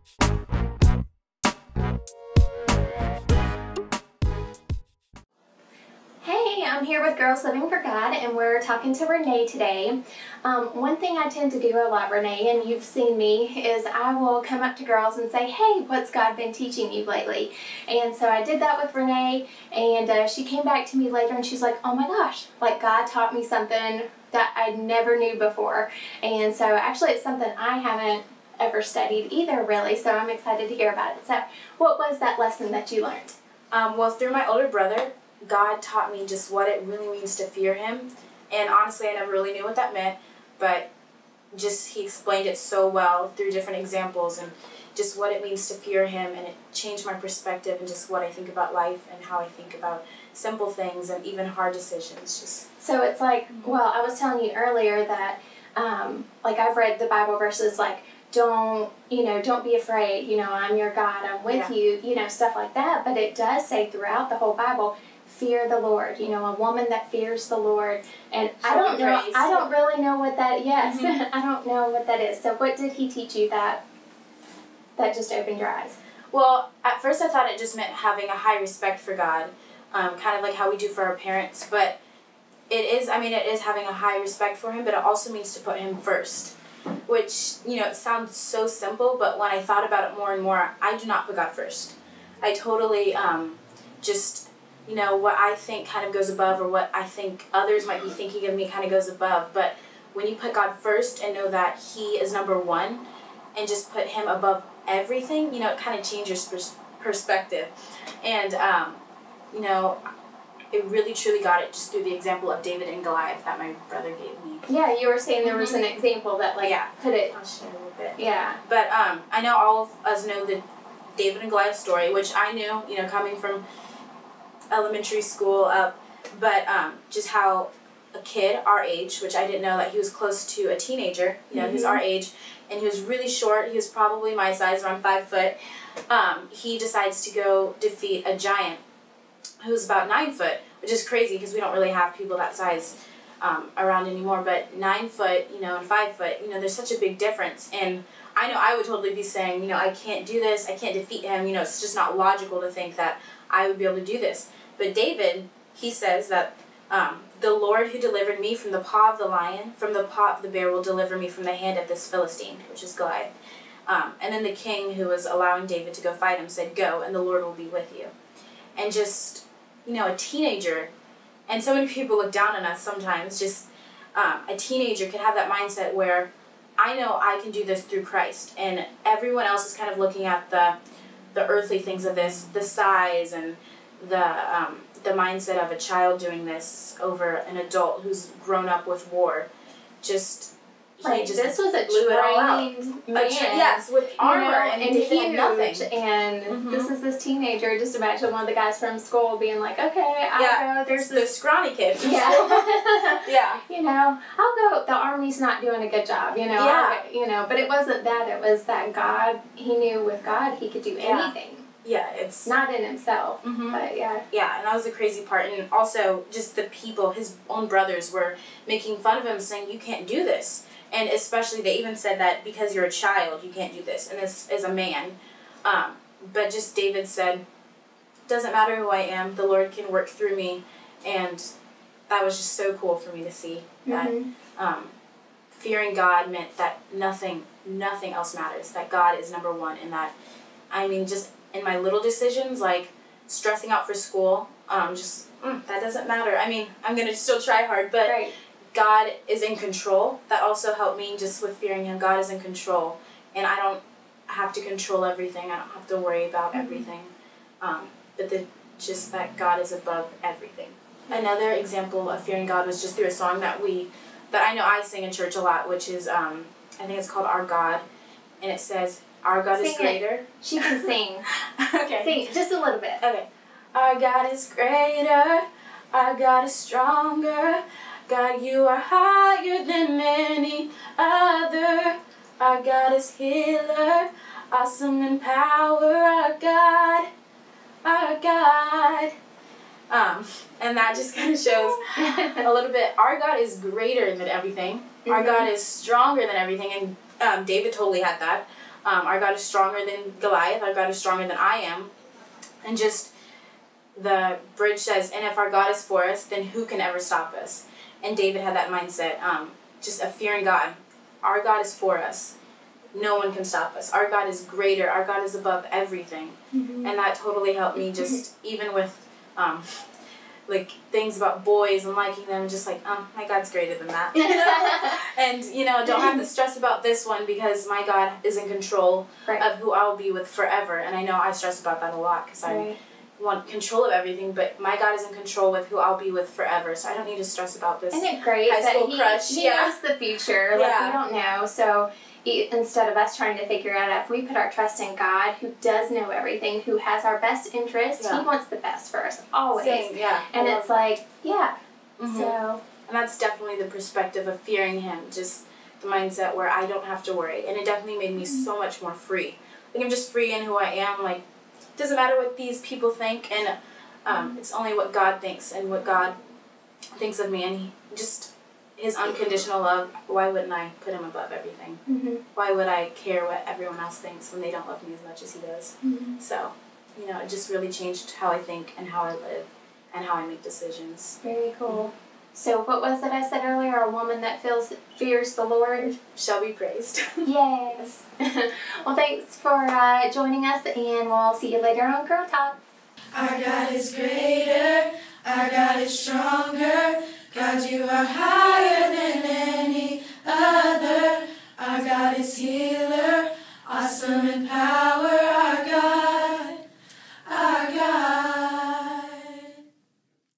Hey, I'm here with Girls Living for God, and we're talking to ReNay today. One thing I tend to do a lot, ReNay, and you've seen me, is I will come up to girls and say, hey, what's God been teaching you lately? And so I did that with ReNay, and she came back to me later and she's like, oh my gosh, like God taught me something that I never knew before. And so actually it's something I haven't ever studied either, really, so I'm excited to hear about it. So what was that lesson that you learned? Well, through my older brother, God taught me just what it really means to fear Him. And honestly, I never really knew what that meant, but just He explained it so well through different examples and just what it means to fear Him, and it changed my perspective and just what I think about life and how I think about simple things and even hard decisions. So it's like, well, I was telling you earlier that, like I've read the Bible verses like, don't be afraid, I'm your God, I'm with you, stuff like that. But it does say throughout the whole Bible, fear the Lord, a woman that fears the Lord. And I don't really know what that, I don't know what that is. So what did He teach you that just opened your eyes? Well, at first I thought it just meant having a high respect for God, kind of like how we do for our parents. But it is having a high respect for Him, but it also means to put Him first. Which, it sounds so simple, but when I thought about it more and more, I do not put God first. I totally what I think kind of goes above, or what I think others might be thinking of me kind of goes above. But when you put God first and know that He is number one and just put Him above everything, it kind of changes your perspective. And, it really truly got it just through the example of David and Goliath that my brother gave me. Yeah, you were saying there was an example that put it. I'll share a little bit. Yeah. But I know all of us know the David and Goliath story, which I knew, coming from elementary school up, but just how a kid our age, which I didn't know that he was close to a teenager, he was our age, and he was really short, he was probably my size, around 5 foot, he decides to go defeat a giant who was about 9 foot, which is crazy because we don't really have people that size around anymore, but 9 foot, and 5 foot, there's such a big difference. And I know I would totally be saying, I can't do this, I can't defeat him, it's just not logical to think that I would be able to do this. But David, he says that the Lord who delivered me from the paw of the lion, from the paw of the bear, will deliver me from the hand of this Philistine, which is Goliath. And then the king who was allowing David to go fight him said, go, and the Lord will be with you. And just, a teenager, and so many people look down on us sometimes, just a teenager could have that mindset where I know I can do this through Christ, and everyone else is kind of looking at the earthly things of this, the size and the mindset of a child doing this over an adult who's grown up with war. This was a trained man. Yes, with armor and huge, had nothing. And this is this teenager. Just imagine one of the guys from school being like, "Okay, I'll go." There's this scrawny kid. From school. I'll go. The army's not doing a good job. But it wasn't that. It was that God. He knew with God he could do anything. Yeah, it's not in himself, but yeah. Yeah, and that was the crazy part. And also, just the people, his own brothers, were making fun of him, saying, you can't do this. And especially, they even said that because you're a child, you can't do this. And this is a man. But just David said, doesn't matter who I am, the Lord can work through me. And that was just so cool for me to see. That fearing God meant that nothing else matters. That God is number one. And that, just in my little decisions, like stressing out for school, that doesn't matter. I'm going to still try hard, but God is in control. That also helped me just with fearing Him. God is in control, and I don't have to control everything. I don't have to worry about everything, but just that God is above everything. Another example of fearing God was just through a song that I know I sing in church a lot, which is, I think it's called Our God, and it says, our God is greater. She can sing. Okay. Sing just a little bit. Okay. Our God is greater. Our God is stronger. God, you are higher than any other. Our God is healer. Awesome in power. Our God. Our God. And that just kind of shows a little bit. Our God is greater than everything. Our God is stronger than everything. And David totally had that. Our God is stronger than Goliath. Our God is stronger than I am. And just the bridge says, and if our God is for us, then who can ever stop us? And David had that mindset, just of fearing God. Our God is for us. No one can stop us. Our God is greater. Our God is above everything. And that totally helped me just, even with, like, things about boys and liking them, just like, my God's greater than that. And, don't have to stress about this one because my God is in control of who I'll be with forever. And I know I stress about that a lot because I want control of everything, but my God is in control with who I'll be with forever, so I don't need to stress about this. Isn't it great high school crush? He knows the future. Like, we don't know, so instead of us trying to figure it out, if we put our trust in God, who does know everything, who has our best interest, He wants the best for us, always. Same, And it's like, so. And that's definitely the perspective of fearing Him, just the mindset where I don't have to worry, and it definitely made me so much more free. Like, I'm just free in who I am, like, it doesn't matter what these people think, and it's only what God thinks and what God thinks of me, and His unconditional love. Why wouldn't I put Him above everything? Why would I care what everyone else thinks when they don't love me as much as He does? So, it just really changed how I think and how I live and how I make decisions. Very cool. So what was it I said earlier? A woman that fears the Lord shall be praised. Yes. Well, thanks for joining us, and we'll see you later on Girl Talk. Our God is greater. Our God is stronger. God, you are higher than any other. Our God is healer, awesome in power.